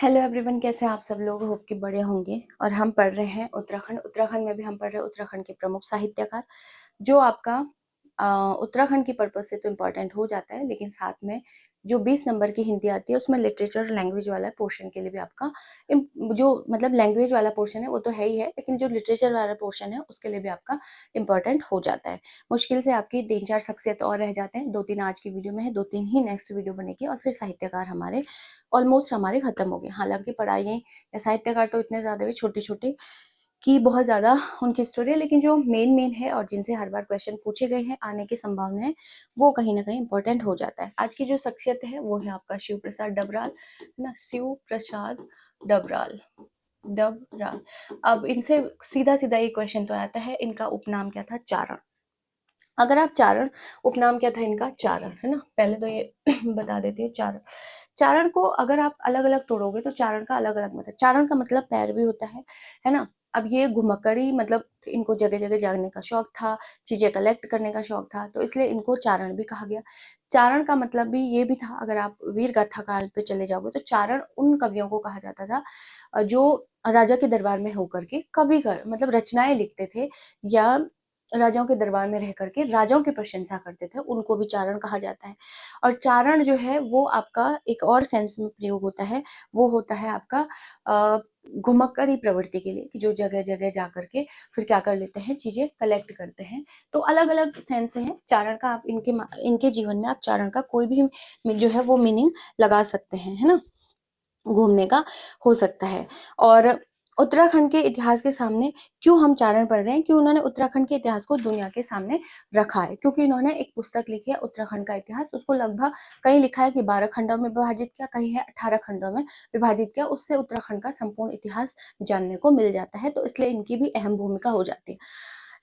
Hello everyone, कैसे हैं आप सब लोग। होप कि बड़े होंगे। और हम पढ़ रहे हैं उत्तराखंड में भी हम पढ़ रहे हैं उत्तराखंड के प्रमुख साहित्यकार, जो आपका उत्तराखंड की पर्पज से तो इम्पोर्टेंट हो जाता है, लेकिन साथ में जो 20 नंबर की हिंदी आती है उसमें लिटरेचर लैंग्वेज वाला पोर्शन के लिए भी आपका जो मतलब लैंग्वेज वाला पोर्शन है वो तो है ही है, लेकिन जो लिटरेचर वाला पोर्शन है उसके लिए भी आपका इम्पोर्टेंट हो जाता है। मुश्किल से आपकी 3-4 शख्सियत और रह जाते हैं, 2-3 आज की वीडियो में है, 2-3 ही नेक्स्ट वीडियो बनेगी और फिर साहित्यकार हमारे ऑलमोस्ट हमारे खत्म हो गए। हालांकि पढ़ाई या साहित्यकार तो इतने ज्यादा भी छोटे छोटे की बहुत ज्यादा उनकी स्टोरी है, लेकिन जो मेन है और जिनसे हर बार क्वेश्चन पूछे गए हैं, आने की संभावना है, वो कहीं ना कहीं इंपॉर्टेंट हो जाता है। आज की जो शख्सियत है वो है आपका शिव प्रसाद डबराल, है ना। शिव प्रसाद डबराल डबराल। अब इनसे सीधा सीधा ये क्वेश्चन तो आता है, इनका उपनाम क्या था? चारण। अगर आप चारण, उपनाम क्या था इनका? चारण, है ना। पहले तो ये बता देती हूँ। चारण, चारण को अगर आप अलग अलग तोड़ोगे तो चारण का अलग अलग मतलब, चारण का मतलब पैर भी होता है ना। अब ये घुमक्कड़ी, मतलब इनको जगह जगह जाने का शौक था, चीजें कलेक्ट करने का शौक था, तो इसलिए इनको चारण भी कहा गया। चारण का मतलब भी ये भी था, अगर आप वीर गाथा काल पे चले जाओगे तो चारण उन कवियों को कहा जाता था जो राजा के दरबार में होकर के कवि कर मतलब रचनाएं लिखते थे, या राजाओं के दरबार में रह करके राजाओं की प्रशंसा करते थे, उनको भी चारण कहा जाता है। और चारण जो है वो आपका एक और सेंस में प्रयोग होता है, वो होता है आपका घुमक्कड़ी प्रवृत्ति के लिए, कि जो जगह जगह जा करके फिर क्या कर लेते हैं, चीजें कलेक्ट करते हैं। तो अलग अलग सेंस है चारण का। आप इनके जीवन में आप चारण का कोई भी जो है वो मीनिंग लगा सकते हैं, है ना। घूमने का हो सकता है। और उत्तराखंड के इतिहास के सामने क्यों हम चारण पढ़ रहे हैं, क्यों उन्होंने उत्तराखंड के इतिहास को दुनिया के सामने रखा है? क्योंकि इन्होंने एक पुस्तक लिखी है उत्तराखंड का इतिहास, उसको लगभग कहीं लिखा है कि 12 खंडों में विभाजित किया, कहीं है 18 खंडों में विभाजित किया। उससे उत्तराखंड का संपूर्ण इतिहास जानने को मिल जाता है, तो इसलिए इनकी भी अहम भूमिका हो जाती है।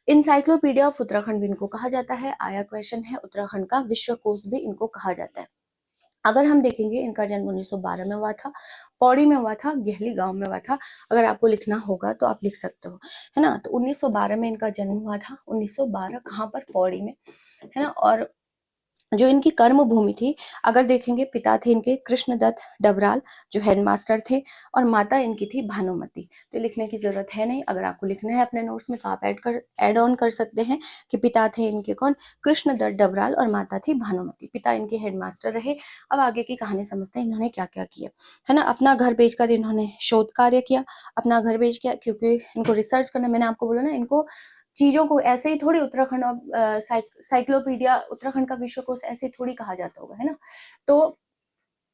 इंसाइक्लोपीडिया ऑफ उत्तराखंड भी इनको कहा जाता है। आया क्वेश्चन है, उत्तराखंड का विश्वकोश भी इनको कहा जाता है। अगर हम देखेंगे, इनका जन्म 1912 में हुआ था, पौड़ी में हुआ था, गेहली गांव में हुआ था। अगर आपको लिखना होगा तो आप लिख सकते हो, है ना। तो 1912 में इनका जन्म हुआ था। 1912 कहाँ पर? पौड़ी में, है ना। और जो इनकी कर्म भूमि थी, अगर देखेंगे, पिता थे इनके कृष्णदत्त डबराल, जो हेडमास्टर थे, और माता इनकी थी भानुमति। तो लिखने की जरूरत है नहीं, अगर आपको लिखना है अपने नोट्स में तो आप ऐड ऑन कर सकते हैं कि पिता थे इनके कौन? कृष्णदत्त डबराल, और माता थी भानुमति। पिता इनके हेडमास्टर रहे। अब आगे की कहानी समझते हैं, इन्होंने क्या क्या किया, है ना। अपना घर बेचकर इन्होंने शोध कार्य किया। अपना घर बेच किया क्योंकि इनको रिसर्च करना, मैंने आपको बोला ना, इनको चीजों को ऐसे ही थोड़ी उत्तराखंड और साइक्लोपीडिया उत्तराखंड का विश्वकोश ऐसे ही थोड़ी कहा जाता होगा, है ना। तो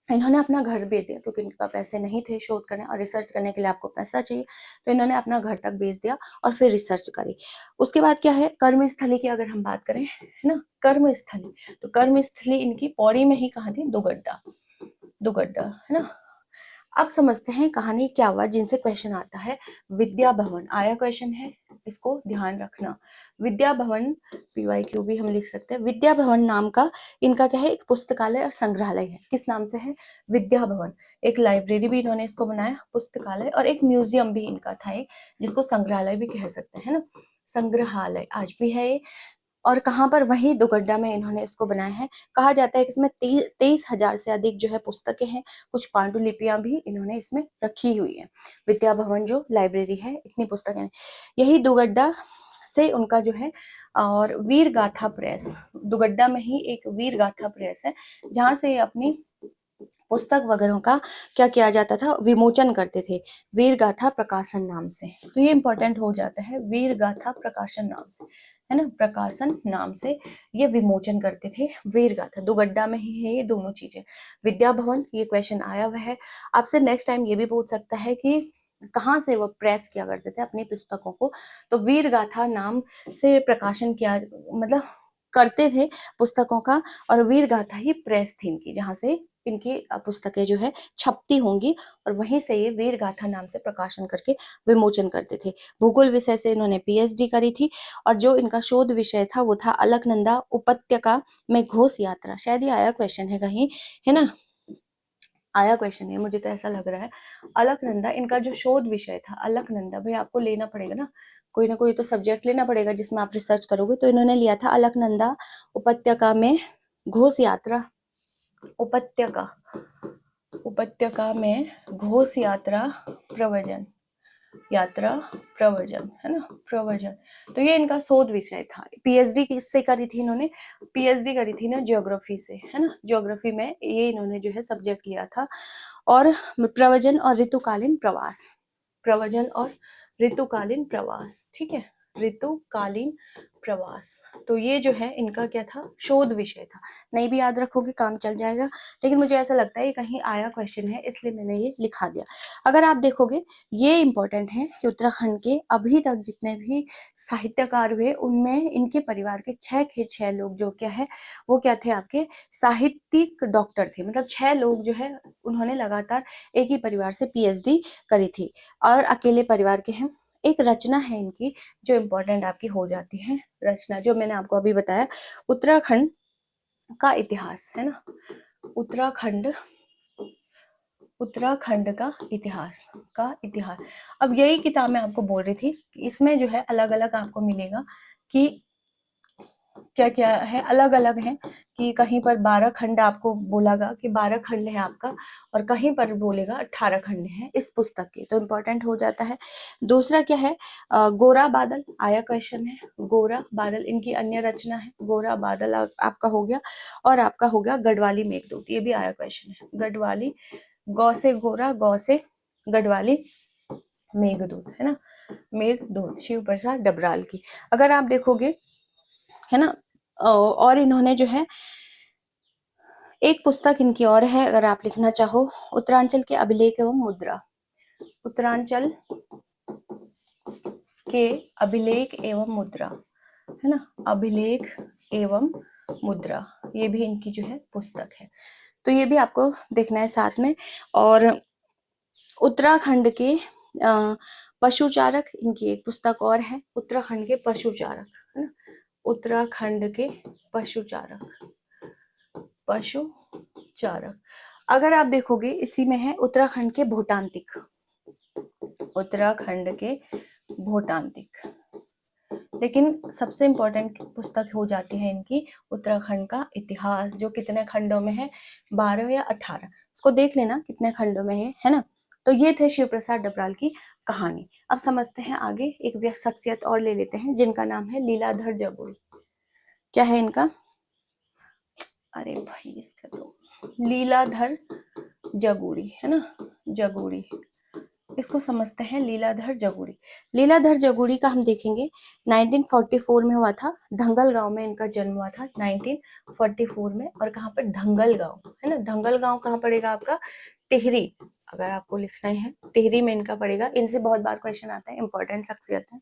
इन्होंने अपना घर बेच दिया क्योंकि इनके पास पैसे नहीं थे शोध करने और रिसर्च करने के लिए आपको पैसा चाहिए, तो इन्होंने अपना घर तक बेच दिया और फिर रिसर्च करी। उसके बाद क्या है, कर्मस्थली की अगर हम बात करें, है ना, कर्मस्थली, तो कर्मस्थली इनकी पौड़ी में ही कहाँ थी? दुगड्डा, दुगड्डा, है ना। अब समझते हैं कहानी क्या हुआ, जिनसे क्वेश्चन आता है। विद्या भवन आया क्वेश्चन है, इसको ध्यान रखना। विद्या भवन, PYQ भी हम लिख सकते हैं। विद्या भवन नाम का इनका क्या है? एक पुस्तकालय और संग्रहालय है। किस नाम से है? विद्या भवन। एक लाइब्रेरी भी इन्होंने इसको बनाया, पुस्तकालय, और एक म्यूजियम भी इनका था एक, जिसको संग्रहालय भी कह सकते हैं, है ना। संग्रहालय आज भी है ये। और कहाँ पर? वहीं दुगड्डा में इन्होंने इसको बनाया है। कहा जाता है कि इसमें 23,000 से अधिक जो है पुस्तकें हैं, कुछ पांडुलिपियां भी इन्होंने इसमें रखी हुई है। विद्या भवन जो लाइब्रेरी है, इतनी पुस्तकें। यही दुगड्डा से उनका जो है, और वीर गाथा प्रेस, दुगड्डा में ही एक वीर गाथा प्रेस है, जहां से अपनी पुस्तक वगैरह का क्या किया जाता था? विमोचन करते थे, वीर गाथा प्रकाशन नाम से। तो ये इंपॉर्टेंट हो जाता है, वीर गाथा प्रकाशन नाम से, है ना, प्रकाशन नाम से ये विमोचन करते थे। वीर गाथा दुगड्डा में ही है ये दोनों चीजें। विद्या भवन, ये क्वेश्चन आया हुआ है आपसे। नेक्स्ट टाइम ये भी पूछ सकता है कि कहाँ से वो प्रेस किया करते थे अपनी पुस्तकों को, तो वीर गाथा नाम से प्रकाशन किया, मतलब करते थे पुस्तकों का, और वीर गाथा ही प्रेस थी इनकी, जहां से इनकी पुस्तकें जो है छपती होंगी, और वहीं से ये वीर गाथा नाम से प्रकाशन करके विमोचन करते थे। भूगोल विषय से इन्होंने PhD करी थी, और जो इनका शोध विषय था वो था अलकनंदा उपत्यका में घोष यात्रा। शायद ये आया क्वेश्चन है कहीं, है ना, आया क्वेश्चन है, मुझे तो ऐसा लग रहा है। अलकनंदा इनका जो शोध विषय था, अलकनंदा। भाई आपको लेना पड़ेगा ना कोई तो सब्जेक्ट लेना पड़ेगा जिसमें आप रिसर्च करोगे, तो इन्होंने लिया था अलकनंदा उपत्यका में घोष यात्रा। उपत्यका, उपत्यका में घोष यात्रा प्रवचन, यात्रा प्रवचन, है ना, प्रवचन। तो ये इनका शोध विषय था। पीएचडी किससे करी थी इन्होंने? पीएचडी करी थी ना ज्योग्राफी से, है ना, ज्योग्राफी में ये इन्होंने जो है सब्जेक्ट लिया था। और प्रवचन और ऋतुकालीन प्रवास, प्रवचन और ऋतुकालीन प्रवास, ठीक है, ऋतुकालीन प्रवास। तो ये जो है इनका क्या था? शोध विषय था। नहीं भी याद रखोगे काम चल जाएगा, लेकिन मुझे ऐसा लगता है ये कहीं आया क्वेश्चन है, इसलिए मैंने ये लिखा दिया। अगर आप देखोगे ये इंपॉर्टेंट है कि उत्तराखंड के अभी तक जितने भी साहित्यकार हुए उनमें इनके परिवार के 6 के 6 लोग जो क्या है वो क्या थे? आपके साहित्यिक डॉक्टर थे। मतलब 6 लोग जो है उन्होंने लगातार एक ही परिवार से पीएचडी करी थी और अकेले परिवार के हैं। एक रचना है इनकी जो इम्पोर्टेंट आपकी हो जाती है, रचना जो मैंने आपको अभी बताया, उत्तराखंड का इतिहास, है ना, उत्तराखंड, उत्तराखंड का इतिहास। अब यही किताब मैं आपको बोल रही थी, इसमें जो है अलग अलग आपको मिलेगा कि क्या क्या है, अलग अलग है कि कहीं पर 12 खंड आपको बोलागा कि 12 खंड है आपका, और कहीं पर बोलेगा 18 खंड है इस पुस्तक के। तो इम्पोर्टेंट हो जाता है। दूसरा क्या है? गोरा बादल आया क्वेश्चन है। गोरा बादल इनकी अन्य रचना है। गोरा बादल आपका हो गया, और आपका हो गया गढ़वाली मेघदूत, ये भी आया क्वेश्चन है। गढ़वाली, गौ से गोरा, गौ से गढ़वाली मेघदूत, है ना, मेघदूत, शिव प्रसाद डबराल की। अगर आप देखोगे, है ना, और इन्होंने जो है एक पुस्तक इनकी और है, अगर आप लिखना चाहो, उत्तरांचल के अभिलेख एवं मुद्रा, उत्तरांचल के अभिलेख एवं मुद्रा, है ना, अभिलेख एवं मुद्रा, ये भी इनकी जो है पुस्तक है। तो ये भी आपको देखना है साथ में। और उत्तराखंड के पशुचारक, इनकी एक पुस्तक और है, उत्तराखंड के पशुचारक, है ना, उत्तराखंड के पशुचारक, पशुचारक। अगर आप देखोगे इसी में है उत्तराखंड के भूटांतिक, उत्तराखंड के भूटांतिक। लेकिन सबसे इंपॉर्टेंट पुस्तक हो जाती है इनकी उत्तराखंड का इतिहास, जो कितने खंडों में है? 12 या 18। इसको देख लेना कितने खंडों में है ना। तो ये थे शिव प्रसाद डबराल की कहानी। अब समझते हैं आगे, एक शख्सियत और ले लेते हैं जिनका नाम है लीलाधर जगुड़ी। क्या है इनका? अरे भाई इसका तो लीलाधर जगुड़ी, है ना, जगुड़ी, इसको समझते हैं लीलाधर जगुड़ी। लीलाधर जगुड़ी का हम देखेंगे 1944 में हुआ था, धंगल गांव में इनका जन्म हुआ था 1944 में। और कहाँ पर? धंगल गांव, है ना, धंगल गांव कहाँ पड़ेगा आपका? टिहरी, अगर आपको लिखना है टिहरी में इनका पड़ेगा। इनसे बहुत बार क्वेश्चन आता है, इंपॉर्टेंट शख्सियत है।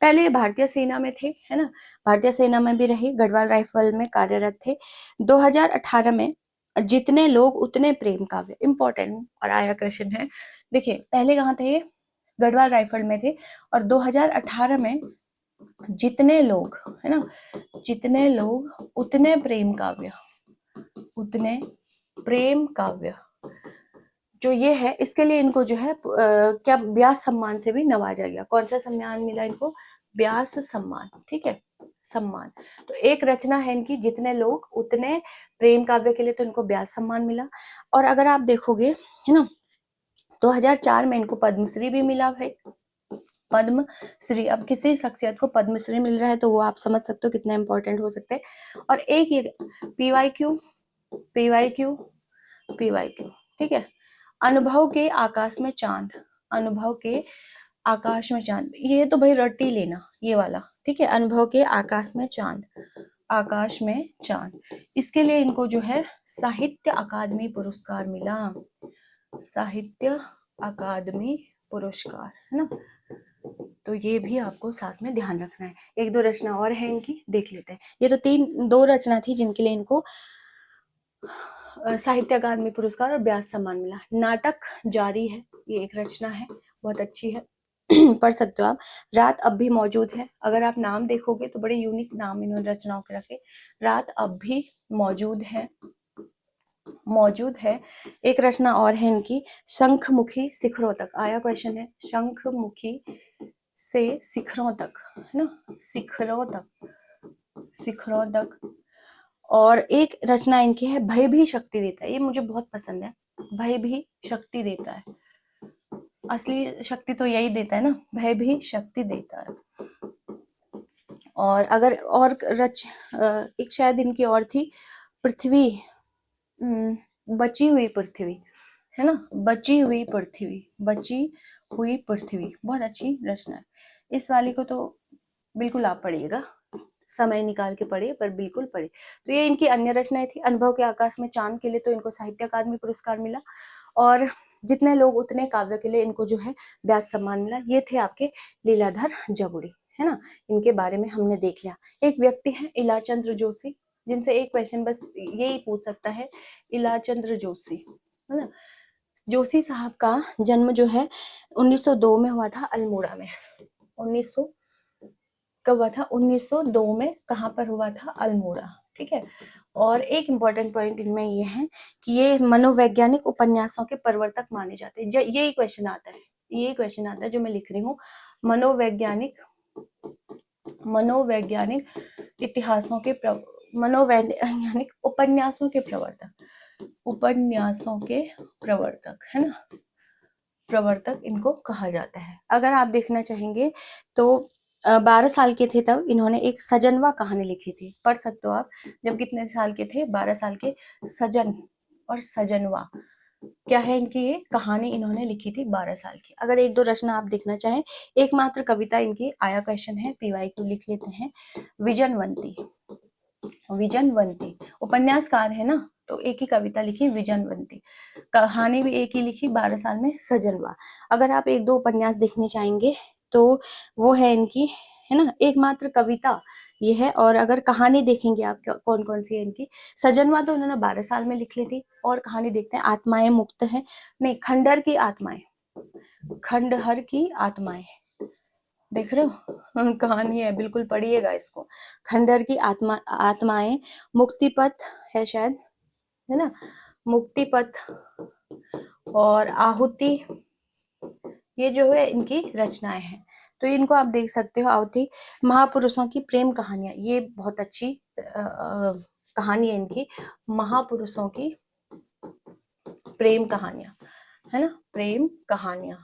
पहले ये भारतीय सेना में थे, है ना, भारतीय सेना में भी रहे, गढ़वाल राइफल में कार्यरत थे। 2018 में जितने लोग उतने प्रेम काव्य, इंपॉर्टेंट और आया क्वेश्चन है। देखिए पहले कहाँ थे ये? गढ़वाल राइफल में थे, और 2018 में जितने लोग, है ना, जितने लोग उतने प्रेम काव्य, उतने प्रेम काव्य, जो ये है इसके लिए इनको जो है क्या व्यास सम्मान से भी नवाजा गया। कौन सा सम्मान मिला इनको? व्यास सम्मान, ठीक है, सम्मान। तो एक रचना है इनकी जितने लोग उतने प्रेम काव्य के लिए, तो इनको व्यास सम्मान मिला। और अगर आप देखोगे, है ना, 2004 में इनको पद्मश्री भी मिला है, पद्मश्री। अब किसी शख्सियत को पद्मश्री मिल रहा है तो वो आप समझ सकते हो कितना इंपॉर्टेंट हो सकते हैं। और एक ये पीवाईक्यू, पीवाईक्यू, पीवाईक्यू, ठीक है, अनुभव के आकाश में चांद, अनुभव के आकाश में चांद, ये तो भाई रट्टी लेना ये वाला, ठीक है, अनुभव के आकाश में चांद, आकाश में चांद। इसके लिए इनको जो है साहित्य अकादमी पुरस्कार मिला, साहित्य अकादमी पुरस्कार, है ना। तो ये भी आपको साथ में ध्यान रखना है। एक दो रचना और है इनकी, देख लेते हैं। ये तो दो रचना थी जिनके लिए इनको साहित्य अकादमी पुरस्कार और व्यास सम्मान मिला। नाटक जारी है, ये एक रचना है, बहुत अच्छी है, पढ़ सकते हो आप। रात अब भी मौजूद है, अगर आप नाम देखोगे तो बड़े यूनिक नाम इन्होंने रचनाओं के रखे। रात अब भी मौजूद है, मौजूद है। एक रचना और है इनकी, शंखमुखी शिखरों तक, आया क्वेश्चन है, शंखमुखी से शिखरों तक, है ना, शिखरों तक, शिखरों तक। और एक रचना इनकी है, भय भी शक्ति देता है, ये मुझे बहुत पसंद है। भय भी शक्ति देता है, असली शक्ति तो यही देता है ना, भय भी शक्ति देता है। और अगर और एक शायद इनकी और थी, पृथ्वी, बची हुई पृथ्वी, है ना, बची हुई पृथ्वी, बची हुई पृथ्वी, बहुत अच्छी रचना है। इस वाली को तो बिल्कुल आप पढ़िएगा, समय निकाल के पढ़िए, पर बिल्कुल पढ़िए। तो ये इनकी अन्य रचनाएं थी। अनुभव के आकाश में चांद के लिए तो इनको साहित्य अकादमी पुरस्कार मिला, और जितने लोग उतने काव्य के लिए इनको जो है व्यास सम्मान मिला। ये थे आपके लीलाधर जगुड़ी, है ना, इनके बारे में हमने देख लिया। एक व्यक्ति है इलाचंद्र जोशी, जिनसे एक क्वेश्चन बस यही पूछ सकता है, इलाचंद्र जोशी, है ना। जोशी साहब का जन्म जो है 1902 में हुआ था अल्मोड़ा में। 1900 कब हुआ था? 1902 में। कहाँ पर हुआ था? अल्मोड़ा, ठीक है। और एक इम्पॉर्टेंट पॉइंट इनमें ये है कि ये मनोवैज्ञानिक उपन्यासों के प्रवर्तक माने जाते हैं। यही क्वेश्चन आता है, यही क्वेश्चन आता है जो मैं लिख रही हूँ, मनोवैज्ञानिक इतिहासों के मनोवैज्ञानिक उपन्यासों के प्रवर्तक, उपन्यासों के प्रवर्तक, है ना, प्रवर्तक इनको कहा जाता है। अगर आप देखना चाहेंगे तो 12 साल के थे तब इन्होंने एक सजनवा कहानी लिखी थी, पढ़ सकते हो आप। जब कितने साल के थे? 12 साल के। सजन और सजनवा क्या है इनकी? ये कहानी इन्होंने लिखी थी 12 साल की। अगर एक दो रचना आप देखना चाहें, एकमात्र कविता इनकी, आया क्वेश्चन है, PYQ लिख लेते हैं, विजनवंती। विजनवंती उपन्यासकार है ना, तो एक ही कविता लिखी विजनवंती, कहानी भी एक ही लिखी 12 साल में, सजनवा। अगर आप एक दो उपन्यास देखने चाहेंगे तो वो है इनकी, है ना, एकमात्र कविता ये है। और अगर कहानी देखेंगे आप कौन कौन सी है इनकी, सजनवा तो उन्होंने 12 साल में लिख ली थी। और कहानी देखते हैं, आत्माएं मुक्त है, नहीं, खंडहर की आत्माएं, खंडहर की आत्माएं, देख रहे हो कहानी है, बिल्कुल पढ़िएगा इसको। खंडहर की आत्माएं, मुक्ति पथ है शायद, है ना, मुक्ति पथ और आहुति, ये जो है इनकी रचनाएं हैं। तो इनको आप देख सकते हो। आहुति, महापुरुषों की प्रेम कहानियां, ये बहुत अच्छी कहानी है इनकी, महापुरुषों की प्रेम कहानियां, है ना, प्रेम कहानियां।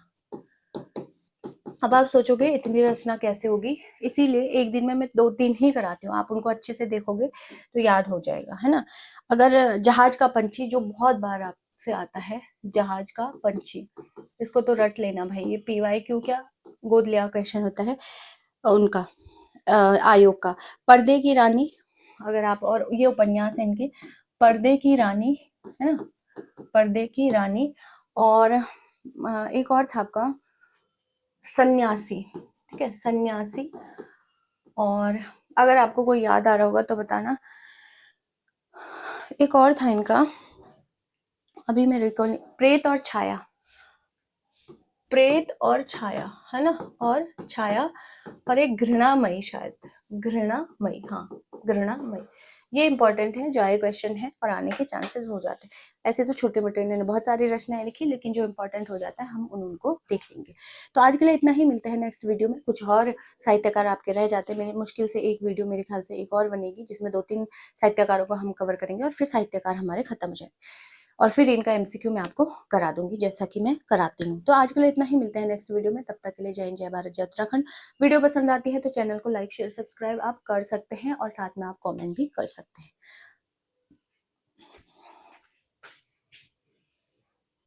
अब आप सोचोगे इतनी रचना कैसे होगी, इसीलिए एक दिन में मैं 2-3 ही कराती हूँ, आप उनको अच्छे से देखोगे तो याद हो जाएगा, है ना। अगर जहाज का पंछी, जो बहुत बार आपसे आता है, जहाज का पंछी, इसको तो रट लेना भाई, ये PYQ क्या गोद लिया क्वेश्चन होता है उनका, आयोग का। पर्दे की रानी, अगर आप, और ये उपन्यास है इनके, पर्दे की रानी, है ना, पर्दे की रानी। और एक और था आपका, सन्यासी, ठीक है, सन्यासी। और अगर आपको कोई याद आ रहा होगा तो बताना। एक और था इनका, अभी मैं रिकॉल, प्रेत और छाया, प्रेत और छाया, है ना, और छाया। और एक घृणामयी, शायद घृणामयी, हाँ, घृणामयी। ये इंपॉर्टेंट है, जो आए क्वेश्चन है और आने के चांसेस हो जाते हैं। ऐसे तो छोटे मोटे इन्होंने बहुत सारी रचनाएं लिखी, लेकिन जो इंपॉर्टेंट हो जाता है हम उनको देख लेंगे। तो आज के लिए इतना ही, मिलते हैं नेक्स्ट वीडियो में। कुछ और साहित्यकार आपके रह जाते हैं, मेरी मुश्किल से एक वीडियो मेरे ख्याल से एक और बनेगी, जिसमें 2-3 साहित्यकारों को हम कवर करेंगे, और फिर साहित्यकार हमारे खत्म हो जाए, और फिर इनका MCQ मैं आपको करा दूंगी, जैसा कि मैं कराती हूँ। तो आज के लिए इतना ही, मिलते हैं नेक्स्ट वीडियो में। तब तक के लिए जय हिंद, जय भारत, जय उत्तराखंड। वीडियो पसंद आती है तो चैनल को लाइक शेयर सब्सक्राइब आप कर सकते हैं, और साथ में आप कमेंट भी कर सकते हैं।